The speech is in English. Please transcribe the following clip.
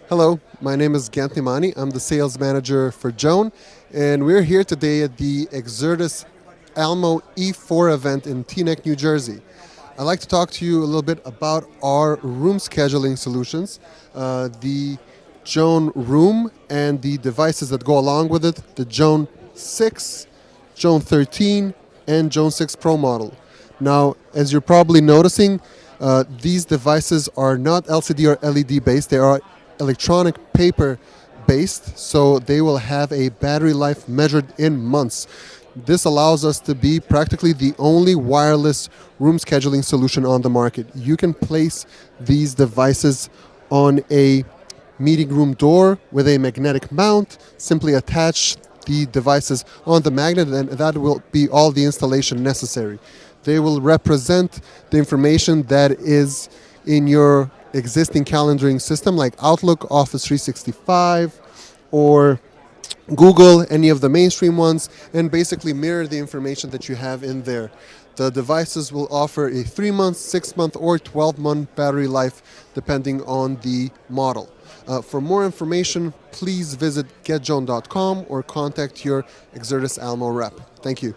Hello, my name is Gant Nimani. I'm the sales manager for Joan, and we're here today at the Exertis Almo E4 event in Teaneck, New Jersey. I'd like to talk to you a little bit about our room scheduling solutions, the Joan Room and the devices that go along with it, the Joan 6, Joan 13, and Joan 6 Pro model. Now, as you're probably noticing, these devices are not LCD or LED based. They are electronic paper based, so they will have a battery life measured in months. This allows us to be practically the only wireless room scheduling solution on the market. You can place these devices on a meeting room door with a magnetic mount. Simply attach the devices on the magnet, and that will be all the installation necessary. They will represent the information that is in your existing calendaring system like Outlook, Office 365, or Google, any of the mainstream ones, and basically mirror the information that you have in there. The devices will offer a 3-month, 6-month, or 12-month battery life depending on the model. For more information, please visit getjoan.com or contact your Exertis Almo rep. Thank you.